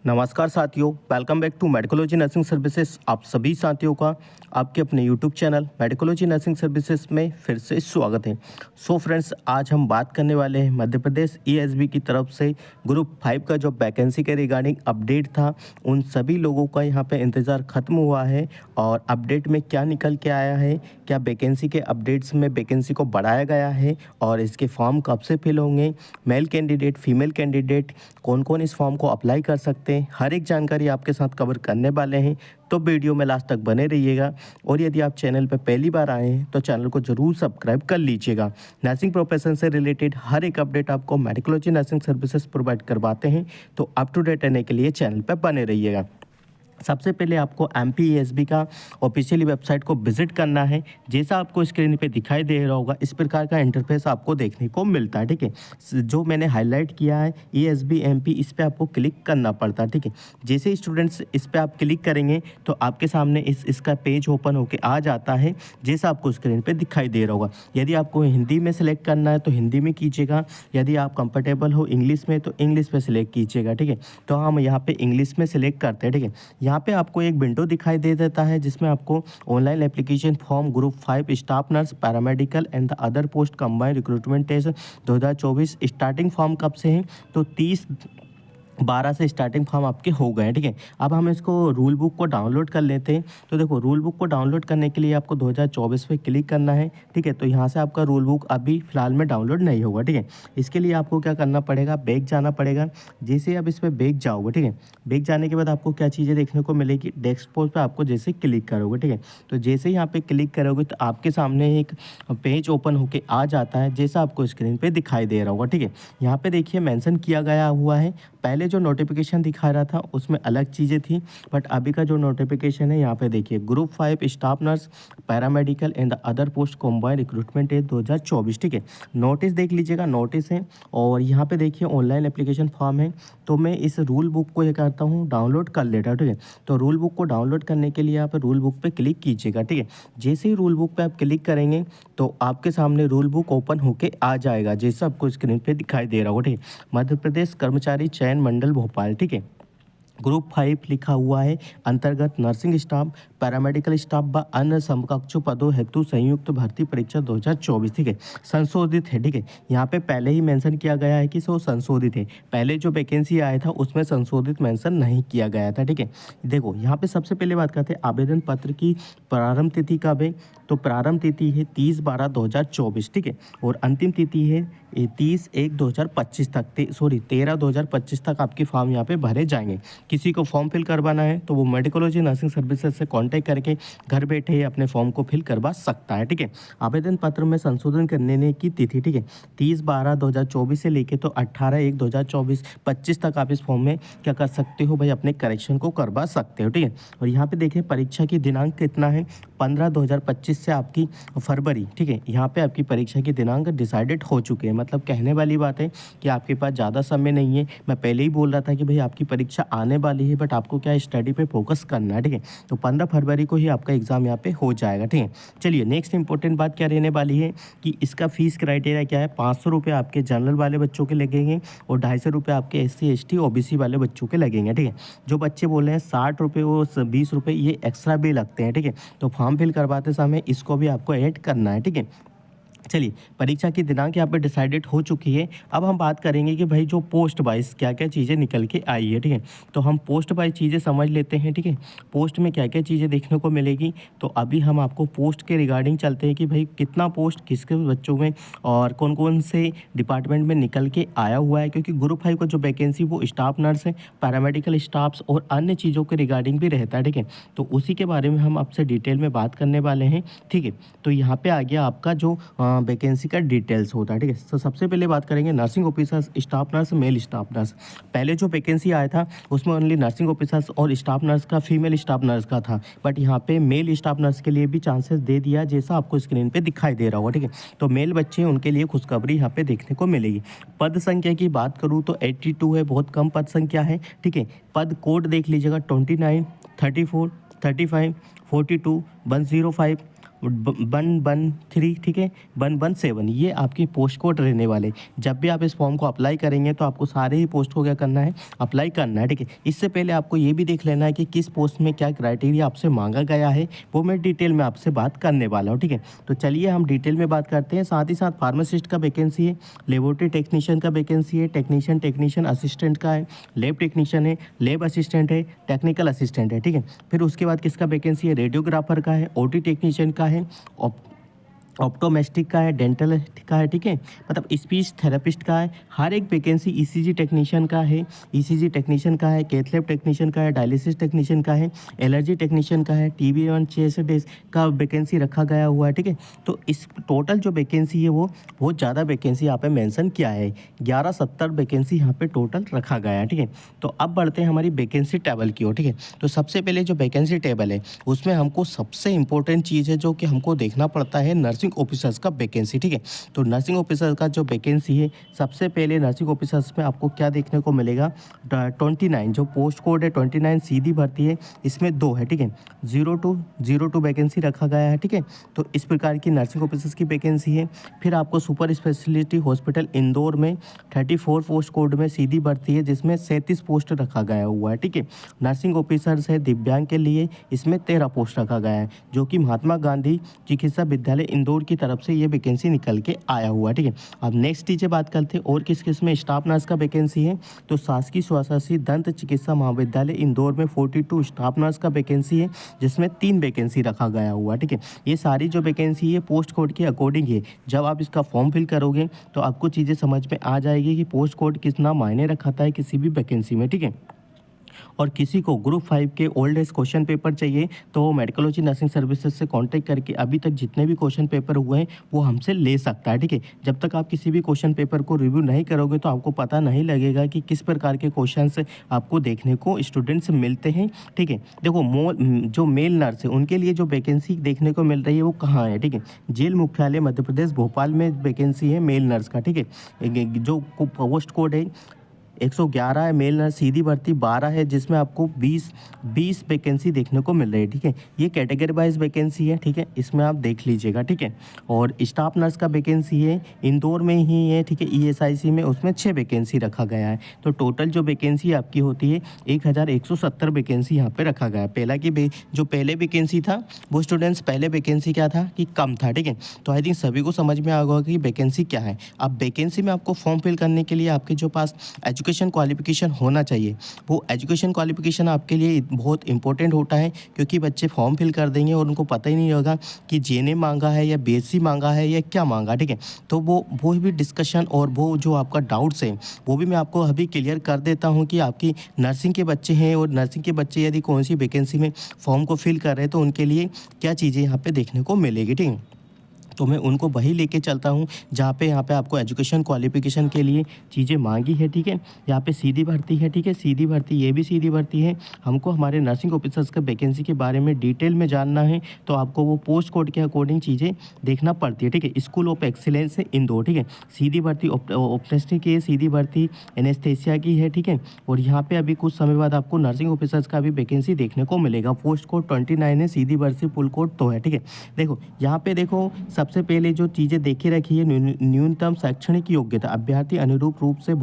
नमस्कार साथियों, welcome back to Medicology Nursing Services. आप सभी साथियों का आपके अपने YouTube channel Medicology Nursing Services में फिर से स्वागत है। सो फ्रेंड्स, आज हम बात करने वाले हैं मध्य प्रदेश ईएसबी की तरफ से ग्रुप 5 का जो वैकेंसी के रिगार्डिंग अपडेट था, उन सभी लोगों का यहाँ पे इंतज़ार ख़त्म हुआ है और अपडेट में क्या निकल के आया है, क्या वैकेंसी के अपडेट्स में वैकेंसी को बढ़ाया गया है और इसके फॉर्म कब से फिल होंगे, मेल कैंडिडेट फीमेल कैंडिडेट कौन कौन इस फॉर्म को अप्लाई कर सकते हैं, हर एक जानकारी आपके साथ कवर करने वाले हैं। तो वीडियो में लास्ट तक बने रहिएगा और यदि आप चैनल पर पहली बार आए हैं तो चैनल को जरूर सब्सक्राइब कर लीजिएगा। नर्सिंग प्रोफेशन से रिलेटेड हर एक अपडेट आपको मेडिकोलॉजी नर्सिंग सर्विसेज प्रोवाइड करवाते हैं, तो अप टू डेट रहने के लिए चैनल पर बने रहिएगा। सबसे पहले आपको एमपीईएसबी का ऑफिशियली वेबसाइट को विजिट करना है। जैसा आपको स्क्रीन पे दिखाई दे रहा होगा, इस प्रकार का इंटरफेस आपको देखने को मिलता है। ठीक है, जो मैंने हाईलाइट किया है ईएसबी एमपी, इस पर आपको क्लिक करना पड़ता है। ठीक है, जैसे ही स्टूडेंट्स इस पर आप क्लिक करेंगे तो आपके सामने इसका पेज ओपन होकर आ जाता है, जैसा आपको स्क्रीन पर दिखाई दे रहा होगा। यदि आपको हिंदी में सेलेक्ट करना है तो हिंदी में कीजिएगा, यदि आप कंफर्टेबल हो इंग्लिश में तो इंग्लिश में सेलेक्ट कीजिएगा। ठीक है, तो हम यहाँ पे इंग्लिश में सेलेक्ट करते हैं। ठीक है, यहाँ पे आपको एक विंडो दिखाई दे देता है जिसमें आपको online application form group 5 staff nurse paramedical and the other post combined recruitment test 2024 starting form कब से है, तो 30/12 से स्टार्टिंग फॉर्म आपके हो गए हैं। ठीक है, अब हम इसको रूल बुक को डाउनलोड कर लेते हैं। तो देखो, रूल बुक को डाउनलोड करने के लिए आपको 2024 पे क्लिक करना है। ठीक है, तो यहाँ से आपका रूल बुक अभी फिलहाल में डाउनलोड नहीं होगा। ठीक है, इसके लिए आपको क्या करना पड़ेगा, बैक जाना पड़ेगा। जैसे आप इस पर बैक जाओगे, ठीक है, बैक जाने के बाद आपको क्या चीज़ें देखने को मिलेगी, डेस्कटॉप पर आपको जैसे क्लिक करोगे, ठीक है, तो जैसे ही यहाँ पे क्लिक करोगे तो आपके सामने एक पेज ओपन होके आ जाता है, जैसा आपको स्क्रीन पे दिखाई दे रहा होगा। ठीक है, यहाँ पे देखिए मेंशन किया गया हुआ है, पहले जो नोटिफिकेशन दिखा रहा था उसमें अलग चीज़ें थी, बट अभी का जो नोटिफिकेशन है यहाँ पे देखिए, group 5 staff nurse paramedical and other post combined recruitment है 2024। ठीक है, नोटिस देख लीजिएगा, नोटिस है और यहाँ पे देखिए ऑनलाइन एप्लीकेशन फॉर्म है। तो मैं इस रूल बुक को ये करता हूँ डाउनलोड कर लेता हूँ। ठीक है, तो रूल बुक को डाउनलोड करने के लिए आप रूल बुक पे क्लिक कीजिएगा। ठीक है, जैसे ही रूल बुक पे आप क्लिक करेंगे तो आपके सामने रूल बुक ओपन होके आ जाएगा, जैसा आपको स्क्रीन पे दिखाई दे रहा होगा। ठीक है, मध्य प्रदेश कर्मचारी चयन मंडल भोपाल। ठीक है, ग्रुप 5 लिखा हुआ है, अंतर्गत नर्सिंग स्टाफ पैरामेडिकल स्टाफ व अन्य समकक्ष पदों हेतु संयुक्त भर्ती परीक्षा 2024। ठीक है, संशोधित है। ठीक है, यहाँ पे पहले ही मेंशन किया गया है कि सो संशोधित है, पहले जो वैकेंसी आया था उसमें संशोधित मेंशन नहीं किया गया था। ठीक है, देखो यहाँ पे सबसे पहले बात करते हैं आवेदन पत्र की प्रारंभ तिथि कब है, तो प्रारंभ तिथि है 30/12/2024। ठीक है, और अंतिम तिथि है 30/1/2025 तक, 13/2025 तक आपके फॉर्म यहाँ पे भरे जाएंगे। किसी को फॉर्म फिल करवाना है तो वो मेडिकोलॉजी नर्सिंग सर्विसेज से कांटेक्ट करके घर बैठे ही अपने फॉर्म को फिल करवा सकता है। ठीक है, आवेदन पत्र में संशोधन करने की तिथि, ठीक है, 30/12/2024 से लेके तो 18/1/2024-25 तक आप इस फॉर्म में क्या कर सकते हो भाई, अपने करेक्शन को करवा सकते हो। ठीक है, और यहाँ पे देखिए परीक्षा की दिनांक कितना है, 15/2025 से आपकी फरवरी। ठीक है, यहाँ पे आपकी परीक्षा की दिनांक डिसाइडेड हो चुके हैं, मतलब कहने वाली बात है कि आपके पास ज़्यादा समय नहीं है। मैं पहले ही बोल रहा था कि भाई आपकी परीक्षा आने वाली है, बट आपको क्या स्टडी पे फोकस करना है। ठीक है, तो 15 फरवरी को ही आपका एग्ज़ाम यहाँ पे हो जाएगा। ठीक है, चलिए नेक्स्ट इंपॉर्टेंट बात क्या रहने वाली है कि इसका फीस क्राइटेरिया क्या है। 500 रुपये आपके जनरल वाले बच्चों के लगेंगे और 250 रुपये आपके SC ST OBC वाले बच्चों के लगेंगे। ठीक है, जो बच्चे बोल रहे हैं 60 रुपये और 20 रुपये ये एक्स्ट्रा भी लगते हैं। ठीक है, तो फॉर्म फिल करवाते समय इसको भी आपको ऐड करना है। ठीक है, चलिए परीक्षा की दिनांक यहाँ पे डिसाइडेड हो चुकी है। अब हम बात करेंगे कि भाई जो पोस्ट वाइज क्या क्या चीज़ें निकल के आई है। ठीक है, तो हम पोस्ट वाइज चीज़ें समझ लेते हैं। ठीक है, पोस्ट में क्या क्या चीज़ें देखने को मिलेगी, तो अभी हम आपको पोस्ट के रिगार्डिंग चलते हैं कि भाई कितना पोस्ट किसके बच्चों में और कौन कौन से डिपार्टमेंट में निकल के आया हुआ है, क्योंकि ग्रुप 5 का जो वैकेंसी वो स्टाफ नर्स है, पैरामेडिकल स्टाफ्स और अन्य चीज़ों के रिगार्डिंग भी रहता है। ठीक है, तो उसी के बारे में हम आपसे डिटेल में बात करने वाले हैं। ठीक है, तो यहाँ पे आ गया आपका जो वैकेंसी का डिटेल्स होता है। ठीक है, तो सबसे पहले बात करेंगे nursing officers staff nurse mail staff nurse. पहले जो वैकेंसी आया था उसमें ओनली नर्सिंग ऑफिसर्स और स्टाफ नर्स का, फीमेल स्टाफ नर्स का था, बट यहाँ पे मेल स्टाफ नर्स के लिए भी चांसेस दे दिया, जैसा आपको स्क्रीन पे दिखाई दे रहा होगा। ठीक है, तो मेल बच्चे उनके लिए खुशखबरी यहाँ पे देखने को मिलेगी। पद संख्या की बात करूँ तो 82 है, बहुत कम पद संख्या है। ठीक है, पद कोड देख लीजिएगा 29, 34, 35, 42, 105, 113, ठीक है, 117, ये आपकी पोस्ट कोड रहने वाले। जब भी आप इस फॉर्म को अप्लाई करेंगे तो आपको सारे ही पोस्ट को क्या करना है, अप्लाई करना है, ठीक है। इससे पहले आपको ये भी देख लेना है कि किस पोस्ट में क्या क्राइटेरिया आपसे मांगा गया है, वो मैं डिटेल में आपसे बात करने वाला हूँ, ठीक है। तो चलिए हम डिटेल में बात करते हैं। साथ ही साथ फार्मासिस्ट का वैकेंसी है, लेबोरेटरी टेक्नीशियन का वैकेंसी है, टेक्नीशियन असिस्टेंट का है, लैब टेक्नीशियन है, लैब असिस्टेंट है, टेक्निकल असिस्टेंट है, ठीक है। फिर उसके बाद किसका वैकेंसी है, रेडियोग्राफर का है, ओटी टेक्नीशियन का है, ऑप्टोमेस्टिक का है, डेंटल का है, ठीक है, मतलब स्पीच थेरेपिस्ट का है। हर एक वैकेंसी ईसीजी टेक्नीशियन का है, ईसीजी टेक्नीशियन का है, कैथ लैब टेक्नीशियन का है, डायलिसिस टेक्नीशियन का है, एलर्जी टेक्नीशियन का है, टीबी एवं चेस्ट डेज का वैकेंसी रखा गया हुआ है, ठीक है। तो इस टोटल जो वैकेंसी है वो बहुत ज़्यादा वैकेंसी यहाँ पे मेंशन किया है, 1170 वैकेंसी यहाँ पे टोटल रखा गया है, ठीक है। तो अब बढ़ते हैं हमारी वैकेंसी टेबल की ओर, ठीक है। तो सबसे पहले जो वैकेंसी टेबल है उसमें हमको सबसे इंपॉर्टेंट चीज़ है जो कि हमको देखना पड़ता है, नर्सिंग ऑफिसर्स का वैकेंसी, ठीक है। तो नर्सिंग ऑफिसर का जो वैकेंसी है, सबसे पहले नर्सिंग ऑफिसर्स में आपको क्या देखने को मिलेगा, 29 जो पोस्ट कोड है 29 सीधी भर्ती है, इसमें 2 है, ठीक है, 0202 वैकेंसी रखा गया है, ठीक है। तो इस प्रकार की नर्सिंग ऑफिसर्स की वैकेंसी है। फिर आपको सुपर स्पेशलिटी हॉस्पिटल इंदौर में 34 पोस्ट कोड में सीधी भर्ती है, जिसमें 37 पोस्ट रखा गया हुआ है, ठीक है। नर्सिंग ऑफिसर्स है दिव्यांग के लिए, इसमें 13 पोस्ट रखा गया है, जो कि महात्मा गांधी चिकित्सा विद्यालय इंदौर की तरफ से ये वैकेंसी निकल के आया हुआ है, ठीक है। अब नेक्स्ट चीज़ें बात करते हैं और किस किस में स्टाफ नर्स का वैकेंसी है। तो शासकीय स्वशासी दंत चिकित्सा महाविद्यालय इंदौर में 42 स्टाफ नर्स का वैकेंसी है, जिसमें 3 वैकेंसी रखा गया हुआ है, ठीक है। ये सारी जो वैकेंसी है पोस्ट कोड के अकॉर्डिंग है। जब आप इसका फॉर्म फिल करोगे तो आपको चीज़ें समझ में आ जाएगी कि पोस्ट कोड कितना मायने रखाता है किसी भी वैकेंसी में, ठीक है। और किसी को ग्रुप 5 के ओल्ड एज क्वेश्चन पेपर चाहिए तो वो मेडिकोलॉजी नर्सिंग सर्विसेज से कांटेक्ट करके अभी तक जितने भी क्वेश्चन पेपर हुए हैं वो हमसे ले सकता है, ठीक है। जब तक आप किसी भी क्वेश्चन पेपर को रिव्यू नहीं करोगे तो आपको पता नहीं लगेगा कि किस प्रकार के क्वेश्चंस आपको देखने को स्टूडेंट्स मिलते हैं, ठीक है। देखो जो मेल नर्स है उनके लिए जो वैकेंसी देखने को मिल रही है वो कहाँ है, ठीक है। जेल मुख्यालय मध्य प्रदेश भोपाल में वैकेंसी है मेल नर्स का, ठीक है। जो पोस्ट कोड है 111 है, मेल नर्स सीधी भर्ती 12 है, जिसमें आपको 20 वैकेंसी देखने को मिल रही है, ठीक है। ये कैटेगरी वाइज वैकेंसी है, ठीक है, इसमें आप देख लीजिएगा, ठीक है। और स्टाफ नर्स का वैकेंसी है इंदौर में ही है, ठीक है, ईएसआईसी में, उसमें 6 वैकेंसी रखा गया है। तो टोटल जो वैकेंसी आपकी होती है 1170 वैकेंसी यहाँ पे रखा गया है। जो पहले वैकेंसी था वो स्टूडेंट्स पहले वैकेंसी क्या था कि कम था, ठीक है। तो आई थिंक सभी को समझ में आ गया कि वैकेंसी क्या है। अब वैकेंसी में आपको फॉर्म फिल करने के लिए आपके जो पास एजुकेशन क्वालिफिकेशन होना चाहिए, वो एजुकेशन क्वालिफिकेशन आपके लिए बहुत इंपॉर्टेंट होता है, क्योंकि बच्चे फॉर्म फिल कर देंगे और उनको पता ही नहीं होगा कि जीएनएम मांगा है या बीएससी मांगा है या क्या मांगा, ठीक है। तो वो भी डिस्कशन और वो जो आपका डाउट्स है वो भी मैं आपको अभी क्लियर कर देता हूँ कि आपकी नर्सिंग के बच्चे हैं और नर्सिंग के बच्चे यदि कौन सी वैकेंसी में फॉर्म को फिल कर रहे हैं तो उनके लिए क्या चीज़ें यहाँ पे देखने को मिलेगी, ठीक है। तो मैं उनको वही लेके चलता हूँ जहाँ पे यहाँ पे आपको एजुकेशन क्वालिफिकेशन के लिए चीज़ें मांगी है, ठीक है। यहाँ पे सीधी भर्ती है, ठीक है, सीधी भर्ती, ये भी सीधी भर्ती है। हमको हमारे नर्सिंग ऑफिसर्स का वैकेंसी के बारे में डिटेल में जानना है तो आपको वो पोस्ट कोड के अकॉर्डिंग चीज़ें देखना पड़ती है, ठीक है। स्कूल ऑफ एक्सीलेंस है इंदौर, ठीक है। सीधी भर्ती ऑप्टोमेट्रिक की है, सीधी भर्ती एनेस्थेसिया की है, ठीक है। और यहाँ पे अभी कुछ समय बाद आपको नर्सिंग ऑफिसर्स का भी वैकेंसी देखने को मिलेगा। पोस्ट कोड 29 है, सीधी भर्ती फुल कोड 2 है, ठीक है। देखो यहाँ पे देखो सबसे पहले जो चीज़ें देखी रखी है, न्यूनतम शैक्षणिक योग्यता, अभ्यर्थी अनुरूप रूप से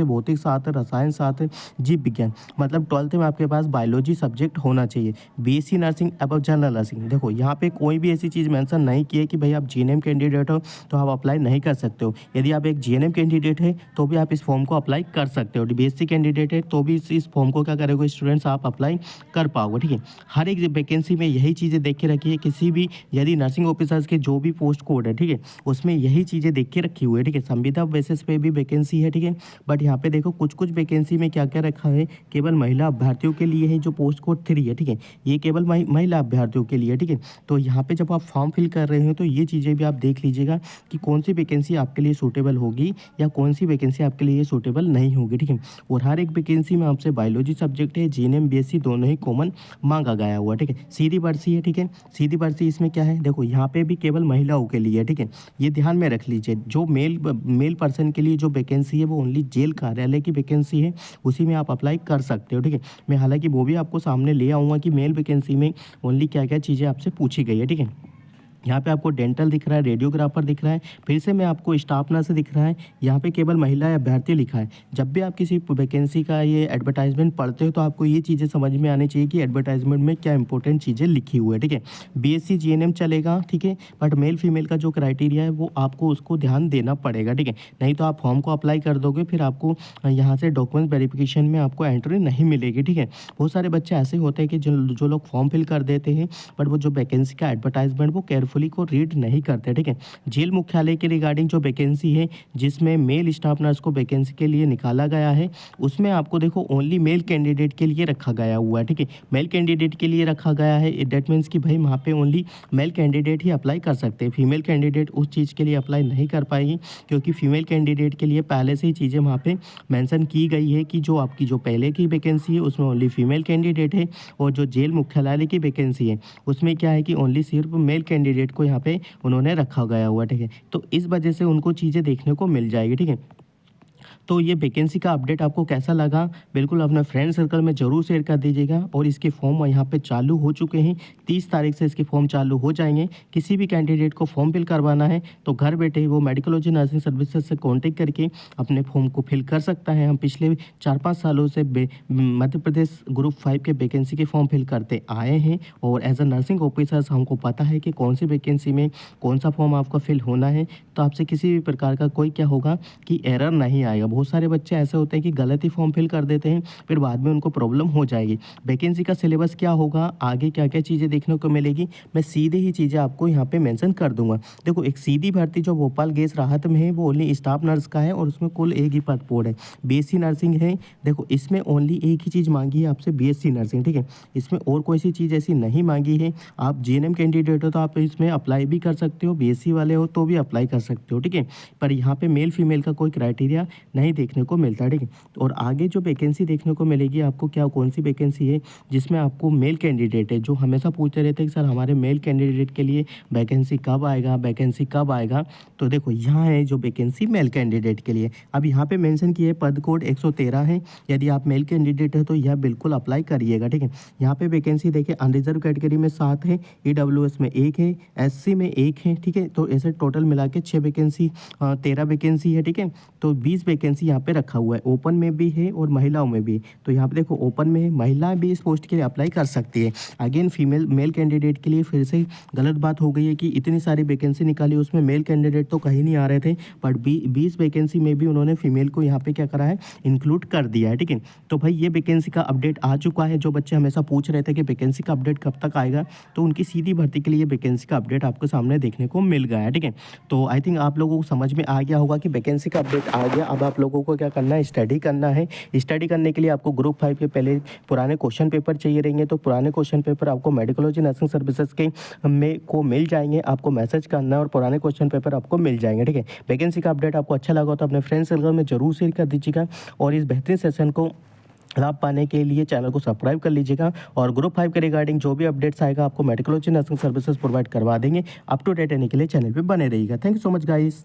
भौतिक शास्त्र, रसायन शास्त्र, जीव विज्ञान, मतलब 12th में आपके पास बायोलॉजी सब्जेक्ट होना चाहिए। बीएससी नर्सिंग अब जनरल नर्सिंग, देखो यहाँ पे कोई भी ऐसी चीज़ मेंशन नहीं की है कि भाई आप जीएनएम कैंडिडेट हो तो आप अप्लाई नहीं कर सकते हो। यदि आप एक जीएनएम कैंडिडेट है तो भी आप इस फॉर्म को अप्लाई कर सकते हो। बीएससी कैंडिडेट है तो भी इस फॉर्म को क्या करोगे स्टूडेंट्स, आप अप्लाई कर पाओगे, ठीक है। हर एक वैकेंसी में यही चीज़ें देख के रखी है। किसी भी यदि नर्सिंग ऑफिसर्स के जो भी पोस्ट कोड है, ठीक है, उसमें यही चीज़ें देख के रखी हुई है, ठीक है। संविदा बेसिस पे भी वैकेंसी है, ठीक है। बट यहाँ पे देखो कुछ वैकेंसी में क्या क्या रखा है, केवल महिला अभ्यर्थियों के लिए है जो पोस्ट कोड 3 है, ठीक है। ये केवल महिला अभ्यर्थियों के लिए, ठीक है। तो यहाँ पे जब आप फॉर्म फिल कर रहे हो तो ये चीज़ें भी आप देख लीजिएगा कि कौन सी वैकेंसी आपके लिए सूटेबल होगी या कौन सी वैकेंसी आपके लिए सूटेबल नहीं होगी, ठीक है। और हर एक वैकेंसी में आपसे बायोलॉजी सब्जेक्ट है, जीएनएम बीएससी दोनों ही कॉमन मांगा गया हुआ, ठीक है। सीधी भर्ती है, ठीक है। सीधी भर्ती इसमें क्या है, देखो यहाँ पे भी केवल महिलाओं के लिए, ठीक है। ये ध्यान में रख लीजिए, जो मेल पर्सन के लिए जो वैकेंसी है वो ओनली जेल कार्यालय की वैकेंसी है, उसी में आप अप्लाई कर सकते हो, ठीक है। मैं हालांकि वो भी आपको सामने ले आऊँगा कि मेल वैकेंसी में ओनली क्या क्या चीज़ें आपसे पूछी गई है, ठीक है। यहाँ पे आपको डेंटल दिख रहा है, रेडियोग्राफर दिख रहा है, फिर से मैं आपको स्टाफ नर्स दिख रहा है, यहाँ पे केवल महिला अभ्यर्थी लिखा है। जब भी आप किसी वैकेंसी का ये एडवर्टाइजमेंट पढ़ते हो तो आपको ये चीज़ें समझ में आनी चाहिए कि एडवर्टाइजमेंट में क्या इंपॉर्टेंट चीज़ें लिखी हुई है, ठीक है। बीएससी जीएनएम चलेगा, ठीक है, बट मेल फीमेल का जो क्राइटेरिया है वो आपको उसको ध्यान देना पड़ेगा, ठीक है। नहीं तो आप फॉर्म को अप्लाई कर दोगे, फिर आपको यहाँ से डॉक्यूमेंट वेरिफिकेशन में आपको एंट्री नहीं मिलेगी, ठीक है। बहुत सारे बच्चे ऐसे होते हैं कि जो लोग फॉर्म फिल कर देते हैं, बट वो जो वैकेंसी का एडवर्टाइजमेंट वो केयरफुली को रीड नहीं करते, ठीक है। जेल मुख्यालय के रिगार्डिंग जो वैकेंसी है, जिसमें मेल स्टाफ नर्स को वैकेंसी के लिए निकाला गया है, उसमें आपको देखो ओनली मेल कैंडिडेट के लिए रखा गया हुआ है, ठीक है। मेल कैंडिडेट के लिए रखा गया है, दैट मीन्स कि भाई वहाँ पे ओनली मेल कैंडिडेट ही अप्लाई कर सकते हैं, फीमेल कैंडिडेट उस चीज़ के लिए अप्लाई नहीं कर पाएगी, क्योंकि फीमेल कैंडिडेट के लिए पहले से ही चीज़ें वहाँ पे मेंशन की गई है कि जो आपकी जो पहले की वैकेंसी है उसमें ओनली फीमेल कैंडिडेट है, और जो जेल मुख्यालय की वैकेंसी है उसमें क्या है कि ओनली सिर्फ मेल कैंडिडेट को यहाँ पे उन्होंने रखा गया हुआ, ठीक है। तो इस वजह से उनको चीज़ें देखने को मिल जाएगी, ठीक है। तो ये वैकेंसी का अपडेट आपको कैसा लगा, बिल्कुल अपने फ्रेंड सर्कल में ज़रूर शेयर कर दीजिएगा। और इसके फॉर्म यहाँ पे चालू हो चुके हैं, 30 तारीख से इसके फॉर्म चालू हो जाएंगे। किसी भी कैंडिडेट को फॉर्म फिल करवाना है तो घर बैठे ही वो मेडिकोलॉजी नर्सिंग सर्विसेज से कॉन्टेक्ट करके अपने फॉर्म को फिल कर सकता है। हम पिछले 4-5 सालों से मध्य प्रदेश ग्रुप 5 के वैकेंसी के फॉर्म फिल करते आए हैं, और एज अ नर्सिंग ऑफिसर्स हमको पता है कि कौन सी वैकेंसी में कौन सा फॉर्म आपका फिल होना है। तो आपसे किसी भी प्रकार का कोई क्या होगा कि एरर नहीं आएगा। बहुत सारे बच्चे ऐसे होते हैं कि गलत ही फॉर्म फिल कर देते हैं, फिर बाद में उनको प्रॉब्लम हो जाएगी। वैकेंसी का सिलेबस क्या होगा, आगे क्या क्या चीज़ें देखने को मिलेगी, मैं सीधे ही चीज़ें आपको यहाँ पे मेंशन कर दूंगा। देखो, एक सीधी भर्ती जो भोपाल गैस राहत में है वो ओनली स्टाफ नर्स का है, और उसमें कुल एक ही पद पोड है, बीएससी नर्सिंग है। देखो, इसमें ओनली एक ही चीज़ मांगी है आपसे, बीएससी नर्सिंग, ठीक है। इसमें और कोई सी चीज़ ऐसी नहीं मांगी है। आप जीएनएम कैंडिडेट हो तो आप इसमें अप्लाई भी कर सकते हो, बीएससी वाले हो तो भी अप्लाई कर सकते हो, ठीक है। पर यहाँ पे मेल फीमेल का कोई क्राइटेरिया नहीं देखने को मिलता, ठीक है। और आगे जो वैकेंसी देखने को मिलेगी आपको, क्या कौन सी वैकेंसी है जिसमें आपको मेल कैंडिडेट है, जो हमेशा पूछते रहते हैं कि सर हमारे मेल कैंडिडेट के लिए वैकेंसी कब आएगा, वैकेंसी कब आएगा। तो देखो, यहाँ है जो वैकेंसी मेल कैंडिडेट के लिए। अब यहाँ पे मेंशन किए पद कोड 113 है। यदि आप मेल कैंडिडेट है तो यह बिल्कुल अप्लाई करिएगा, ठीक है। यहाँ पे वैकेंसी देखिए, अनरिजर्व कैटेगरी में 7 है, ईडब्ल्यूएस में 1 है, एससी में 1 है, ठीक है। तो ऐसे टोटल मिला के 6 वैकेंसी, 13 वैकेंसी है, ठीक है। तो 20 वैकेंसी यहाँ पे रखा हुआ है, ओपन में भी है और महिलाओं में भी। तो यहाँ पे देखो, ओपन में है, महिलाएं भी इस पोस्ट के लिए अप्लाई कर सकती है। अगेन फीमेल मेल कैंडिडेट के लिए फिर से गलत बात हो गई है कि इतनी सारी वैकेंसी निकाली, उसमें मेल कैंडिडेट तो कहीं नहीं आ रहे थे, बट 20 वैकेंसी में भी उन्होंने फीमेल को यहाँ पे क्या करा है, इंक्लूड कर दिया है, ठीक है। तो भाई ये वैकेंसी का अपडेट आ चुका है। जो बच्चे हमेशा पूछ रहे थे कि वैकेंसी का अपडेट कब तक आएगा, तो उनकी सीधी भर्ती के लिए वैकेंसी का अपडेट आपके सामने देखने को मिल गया है, ठीक है। तो आई थिंक आप लोगों को समझ में आ गया होगा कि वैकेंसी का अपडेट आ गया। अब आप लोगों को क्या करना है, स्टडी करना है। स्टडी करने के लिए आपको ग्रुप 5 के पहले पुराने क्वेश्चन पेपर चाहिए रहेंगे, तो पुराने क्वेश्चन पेपर आपको मेडिकोलॉजी नर्सिंग सर्विसेज के में को मिल जाएंगे। आपको मैसेज करना है और पुराने क्वेश्चन पेपर आपको मिल जाएंगे, ठीक है। वैकेंसी का अपडेट आपको अच्छा लगा तो अपने फ्रेंड सर्कल में जरूर शेयर कर दीजिएगा, और इस बेहतरीन सेशन को लाभ पाने के लिए चैनल को सब्सक्राइब कर लीजिएगा। और ग्रुप 5 के रिगार्डिंग जो भी अपडेट्स आएगा आपको मेडिकोलॉजी नर्सिंग सर्विसेज प्रोवाइड करवा देंगे। अप टू डेट रहने के लिए चैनल पे बने रहिएगा। Thank you so much guys.